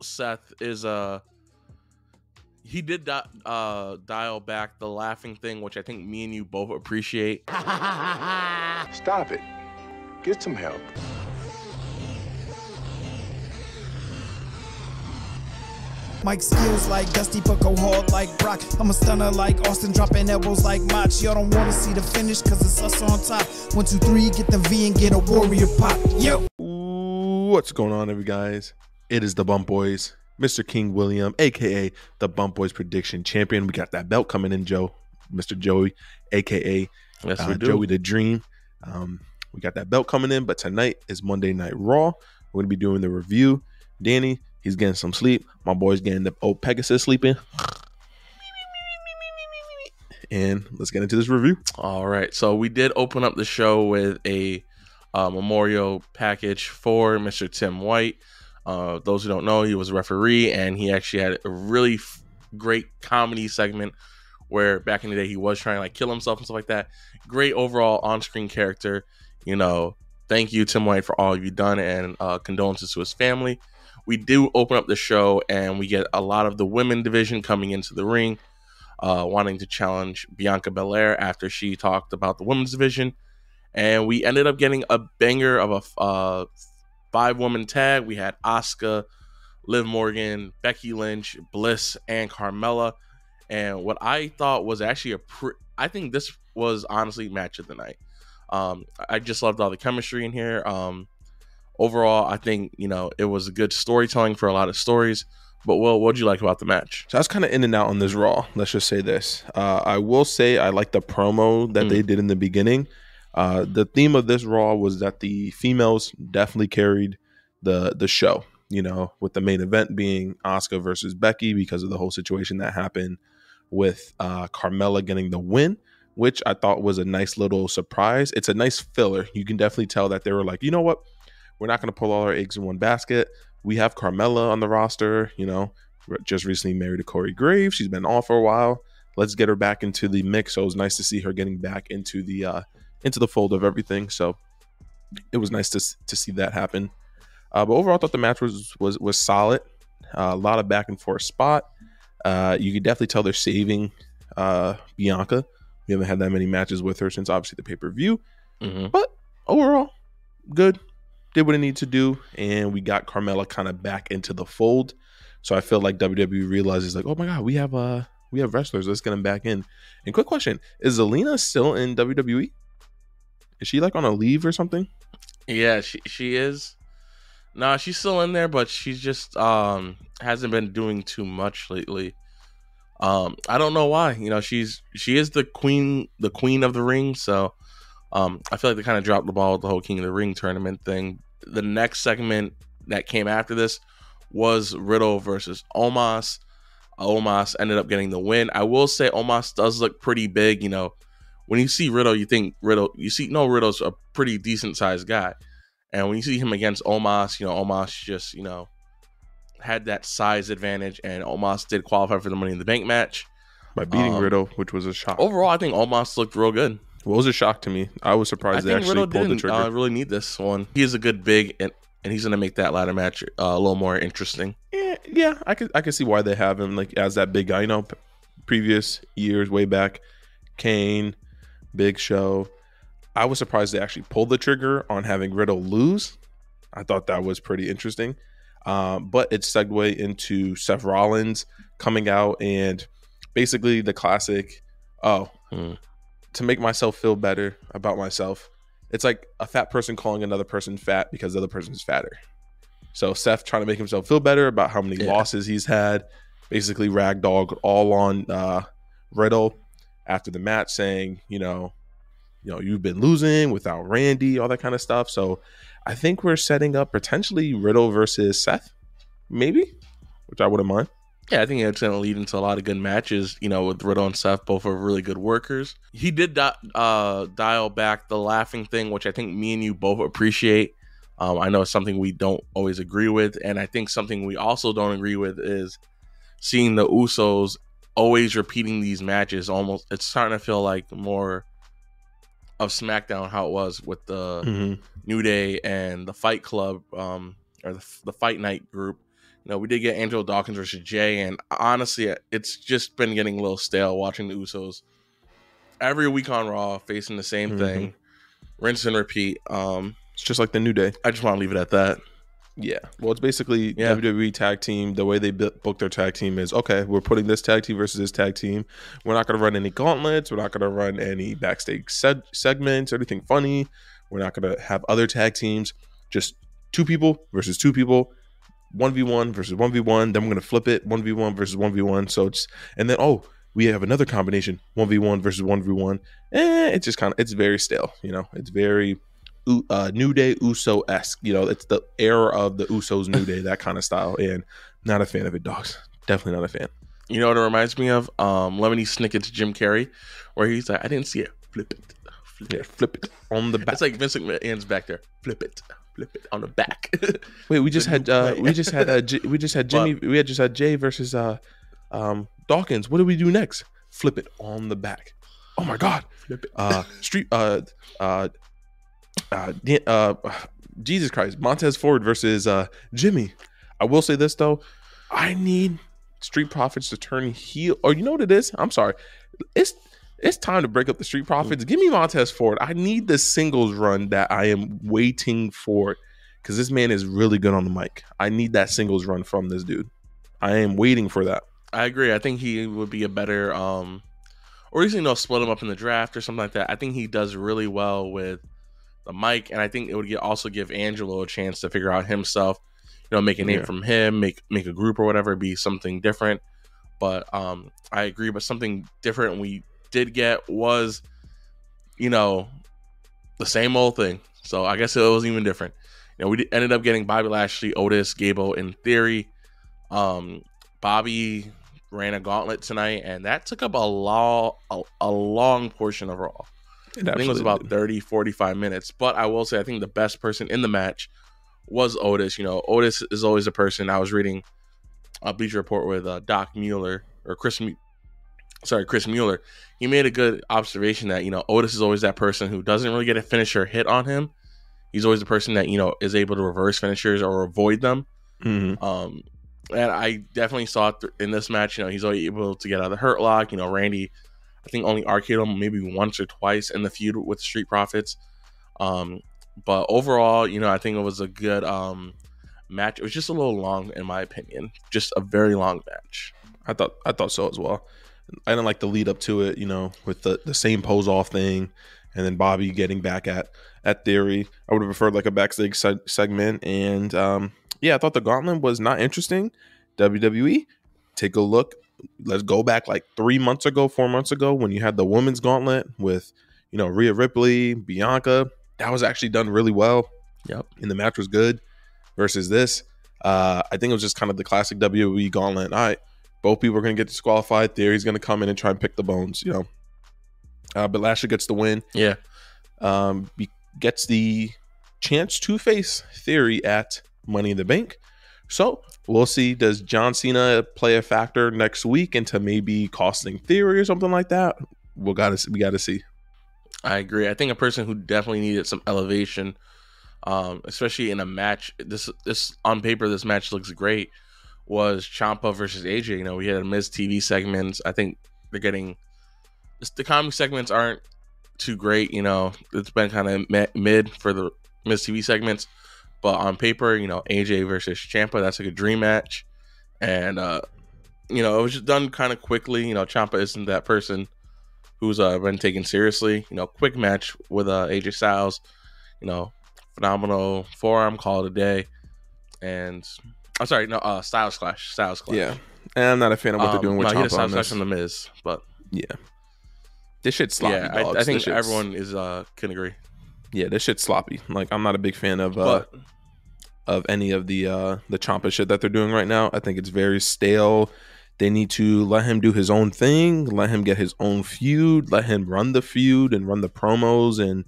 Seth is he did dial back the laughing thing, which I think me and you both appreciate. Stop it. Get some help. Mike skills like Dusty, but go hard like Brock. I'm a stunner like Austin, dropping elbows like Mach. Y'all don't wanna see the finish, cause it's us on top. 1, 2, 3, get the V and get a warrior pop. Yo! What's going on, every guys? It is the Bump Boys, Mr. King William, aka the Bump Boys Prediction Champion. We got that belt coming in, Joe. Mr. Joey, aka Joey the Dream. We got that belt coming in, but tonight is Monday Night Raw. We're gonna be doing the review. Danny, he's getting some sleep. My boy's getting the old Pegasus sleeping. And let's get into this review. All right. So we did open up the show with a memorial package for Mr. Tim White. Those who don't know, he was a referee, and he actually had a really great comedy segment where back in the day he was trying to like kill himself and stuff like that. Great overall on-screen character. You know, thank you, Tim White, for all you've done, and condolences to his family. We do open up the show, and we get a lot of the women division coming into the ring, wanting to challenge Bianca Belair after she talked about the women's division. And we ended up getting a banger of a 5-woman tag. We had Asuka, Liv Morgan, Becky Lynch, Bliss, and Carmella. And what I thought was actually I think this was honestly match of the night. I just loved all the chemistry in here. Overall, I think, you know, it was a good storytelling for a lot of stories. But, Will, what did you like about the match? So I was kind of in and out on this Raw. Let's just say this. I will say I like the promo that they did in the beginning. The theme of this Raw was that the females definitely carried the show, you know, with the main event being Asuka versus Becky because of the whole situation that happened with Carmella getting the win, which I thought was a nice little surprise. It's a nice filler. You can definitely tell that they were like, you know what? We're not going to pull all our eggs in one basket. We have Carmella on the roster, you know, just recently married to Corey Graves. She's been off for a while. Let's get her back into the mix. So it was nice to see her getting back into the fold of everything. So it was nice to see that happen. But overall, I thought the match was solid. A lot of back and forth spot. You could definitely tell they're saving Bianca. We haven't had that many matches with her since obviously the pay-per-view. But overall, good. Did what it needed to do, and we got Carmella kind of back into the fold. So I feel like WWE realizes like, oh my god, we have wrestlers. Let's get them back in. And quick question: is Alina still in WWE? Is she like on a leave or something? Yeah, she is. Nah, she's still in there, but she's just hasn't been doing too much lately. I don't know why. You know, she is the queen of the ring. So I feel like they kind of dropped the ball with the whole King of the Ring tournament thing. The next segment that came after this was Riddle versus Omas. Omas ended up getting the win. I will say Omas does look pretty big. You know, when you see Riddle, you think Riddle's a pretty decent sized guy. And when you see him against Omas, you know, Omas just, you know, had that size advantage, and Omas did qualify for the Money in the Bank match by beating Riddle, which was a shock. Overall, I think Omas looked real good. What was a shock to me? I was surprised they actually pulled the trigger. I really need this one. He is a good big, and he's going to make that ladder match a little more interesting. Yeah, I could see why they have him like as that big guy. You know, previous years, way back, Kane, Big Show. I was surprised they actually pulled the trigger on having Riddle lose. I thought that was pretty interesting. But it segued into Seth Rollins coming out and basically the classic, to make myself feel better about myself. It's like a fat person calling another person fat because the other person is fatter. So Seth trying to make himself feel better about how many losses he's had, basically ragdolled all on Riddle after the match, saying, you know, you've been losing without Randy, all that kind of stuff. So I think we're setting up potentially Riddle versus Seth, maybe, which I wouldn't mind. Yeah, I think it's going to lead into a lot of good matches, you know, with Riddle and Seth, both are really good workers. He did dial back the laughing thing, which I think me and you both appreciate. I know it's something we don't always agree with, and I think something we also don't agree with is seeing the Usos always repeating these matches. Almost, it's starting to feel like more of SmackDown, how it was with the New Day and the Fight Club, or the Fight Night group. we did get Angelo Dawkins versus Jay, and honestly, it's just been getting a little stale watching the Usos every week on Raw facing the same thing, rinse and repeat. It's just like the New Day. I just want to leave it at that. Yeah. Well, it's basically WWE tag team. The way they book their tag team is, okay, we're putting this tag team versus this tag team. We're not going to run any gauntlets. We're not going to run any backstage segments or anything funny. We're not going to have other tag teams. Just 2 people versus 2 people. 1v1 versus 1v1. Then we're going to flip it. 1v1 versus 1v1. So it's, and then, we have another combination. 1v1 versus 1v1. It's just it's very stale. It's very New Day Uso-esque. It's the era of the Usos New Day, that kind of style. And not a fan of it, dogs. Definitely not a fan. You know what it reminds me of? Lemony Snicket's Jim Carrey, where he's like, I didn't see it. Flip it. Flip it on the back. It's like Vince McMahon's back there. Flip it on the back. Wait, we just had Jay versus Dawkins. What do we do next? Flip it on the back. Oh my God. Flip it. Jesus Christ. Montez Ford versus Jimmy. I will say this though. I need Street Profits to turn heel. Or you know what it is? I'm sorry. It's time to break up the Street Profits. Give me Montez Ford. I need the singles run that I am waiting for, because this man is really good on the mic. I need that singles run from this dude. I am waiting for that. I agree. I think he would be a better, or at least, split him up in the draft or something like that. I think he does really well with the mic, and I think it would also give Angelo a chance to figure out himself, make a name from him, make a group or whatever, be something different. But I agree, but something different we did get was, the same old thing. So I guess it was even different. We ended up getting Bobby Lashley, Otis, Gable in Theory. Bobby ran a gauntlet tonight, and that took up a long portion of Raw. I think it was about 30, 45 minutes. But I will say, I think the best person in the match was Otis. Otis is always a person. I was reading a Bleacher Report with Doc Mueller, or Chris Mueller. He made a good observation that, Otis is always that person who doesn't really get a finisher hit on him. He's always the person that, is able to reverse finishers or avoid them. Mm-hmm. And I definitely saw it in this match. He's always able to get out of the Hurt Lock. Randy, I think, only RKO'd him maybe once or twice in the feud with the Street Profits. But overall, I think it was a good match. It was just a little long, in my opinion. Just a very long match. I thought so as well. I didn't like the lead up to it, with the same pose off thing, and then Bobby getting back at Theory. I would have preferred like a backstage segment. And I thought the gauntlet was not interesting. WWE, take a look. Let's go back like 4 months ago, when you had the women's gauntlet with, Rhea Ripley, Bianca. That was actually done really well. Yep. And the match was good. Versus this, I think it was just kind of the classic WWE gauntlet. All right, both people are going to get disqualified. Theory's going to come in and try and pick the bones, But Lashley gets the win. Yeah. Gets the chance to face Theory at Money in the Bank. So we'll see. Does John Cena play a factor next week into maybe costing Theory or something like that? We got to see. I agree. I think a person who definitely needed some elevation, especially in a match. This on paper, this match looks great. Was Ciampa versus AJ. We had a Miz TV segments. I think they're getting the comedy segments aren't too great. It's been kind of mid for the Miz TV segments. But on paper, AJ versus Ciampa, that's like a dream match. And, it was just done kind of quickly. Ciampa isn't that person who's been taken seriously. Quick match with AJ Styles. Phenomenal forearm, call it a day. And, I'm sorry, no, Styles Clash. Yeah. And I'm not a fan of what they're doing with Ciampa. He had a Styles Clash on The Miz, but. Yeah. This shit's sloppy, dogs. I think everyone can agree. Yeah, this shit's sloppy. Like, I'm not a big fan of any of the Ciampa shit that they're doing right now. I think it's very stale. They need to let him do his own thing, let him get his own feud, let him run the feud and run the promos and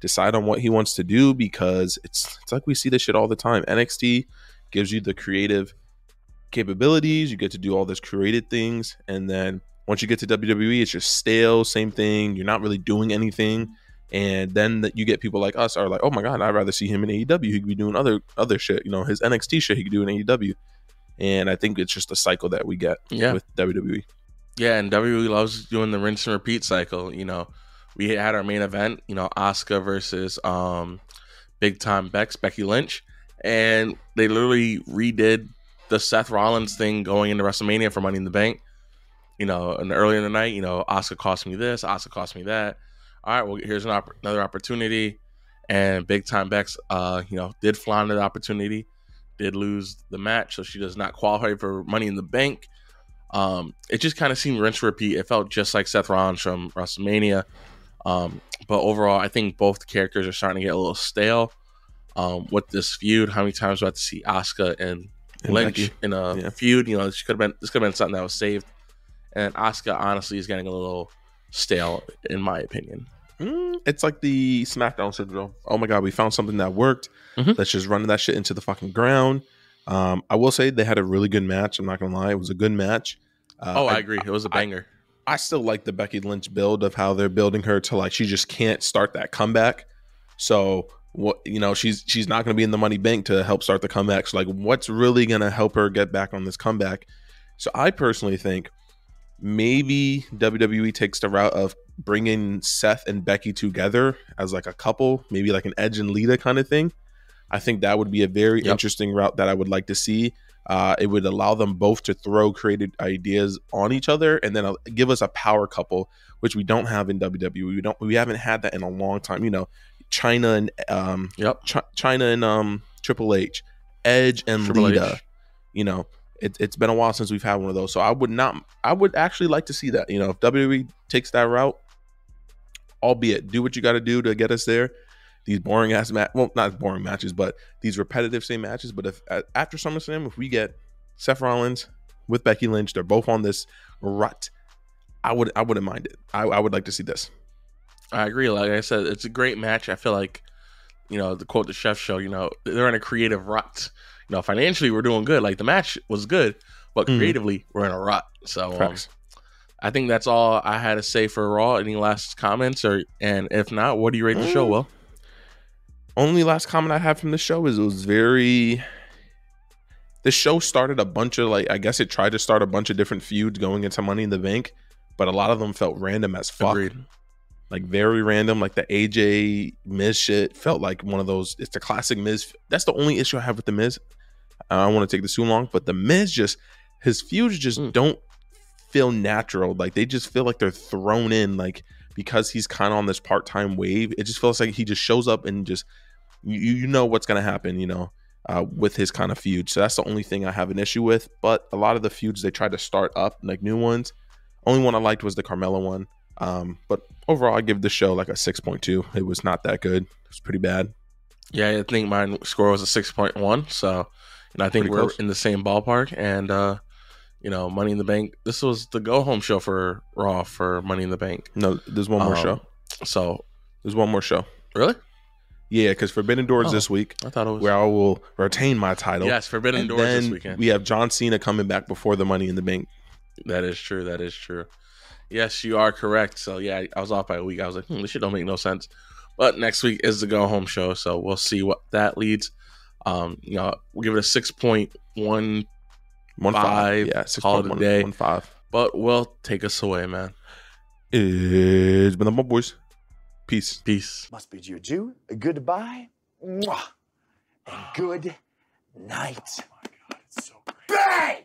decide on what he wants to do, because it's like we see this shit all the time. NXT gives you the creative capabilities, you get to do all this creative things, and then once you get to WWE, it's just stale, same thing. You're not really doing anything. And then you get people like us are like, oh my God, I'd rather see him in AEW. He could be doing other shit. His NXT shit he could do in AEW. And I think it's just a cycle that we get with WWE. Yeah, and WWE loves doing the rinse and repeat cycle. You know, we had our main event, you know, Asuka versus big time Becky Lynch, and they literally redid the Seth Rollins thing going into WrestleMania for Money in the Bank. You know, and earlier in the night, you know, Asuka cost me this, Asuka cost me that. All right, well, here's another opportunity, and big time Bex, you know, did flounder the opportunity, did lose the match, so she does not qualify for Money in the Bank. It just kind of seemed rinse repeat. It felt just like Seth Rollins from WrestleMania. But overall, I think both characters are starting to get a little stale. With this feud, how many times do I have to see Asuka and Lynch Becky in a feud? You know, this could have been something that was saved. And Asuka honestly is getting a little stale, in my opinion. It's like the SmackDown syndrome. Oh my god, we found something that worked. Let's just run that shit into the fucking ground. I will say they had a really good match. I'm not gonna lie, it was a good match. I agree. It was a banger. I still like the Becky Lynch build of how they're building her to like she just can't start that comeback. So what, you know, she's not going to be in the Money Bank to help start the comeback. So like, what's really going to help her get back on this comeback? So I personally think maybe WWE takes the route of bringing Seth and Becky together as like a couple, maybe like an Edge and Lita kind of thing. I think that would be a very interesting route that I would like to see. It would allow them both to throw creative ideas on each other and then give us a power couple, which we don't have in WWE. We haven't had that in a long time. You know, China and China and Triple H, Edge and Lita. You know, it's been a while since we've had one of those. So I would actually like to see that. You know, if WWE takes that route, albeit do what you got to do to get us there. These boring ass not boring matches, but these repetitive same matches. But if after SummerSlam, if we get Seth Rollins with Becky Lynch, they're both on this rut, I wouldn't mind it. I would like to see this. I agree. Like I said, it's a great match. I feel like, you know, the quote the Chef Show, you know, they're in a creative rut. You know, financially we're doing good. Like the match was good, but creatively we're in a rut. So I think that's all I had to say for Raw. Any last comments, and if not, what do you rate the show? Well, only last comment I have from the show is it was very. The show started a bunch of like, I guess it tried to start a bunch of different feuds going into Money in the Bank, but a lot of them felt random as fuck. Agreed. Like very random. Like the AJ Miz shit felt like one of those. It's the classic Miz. That's the only issue I have with the Miz. I don't want to take this too long, but the Miz his feuds just don't feel natural. Like they just feel like they're thrown in, like because he's kind of on this part-time wave. It just feels like he just shows up and just you know what's gonna happen, you know, with his kind of feud. So that's the only thing I have an issue with. But a lot of the feuds they tried to start up, like new ones. Only one I liked was the Carmella one. But overall, I give the show like a 6.2. It was not that good. It was pretty bad. Yeah, I think my score was a 6.1. So, I think we're in the same ballpark. And you know, Money in the Bank. This was the go home show for Raw for Money in the Bank. No, there's one more show. So there's one more show. Really? Yeah, because Forbidden Doors this week. I thought it was where I will retain my title. Yes, Forbidden Doors this weekend. We have John Cena coming back before the Money in the Bank. That is true. That is true. Yes, you are correct. So yeah, I was off by a week. I was like, this shit don't make no sense. But next week is the go home show, so we'll see what that leads. You know, we'll give it a 6.15. Yeah, 6.15. But will take us away, man. It's been the boys. Peace. Must bid you adieu, a goodbye, mwah, and good night. Oh my God, it's so great. Bang!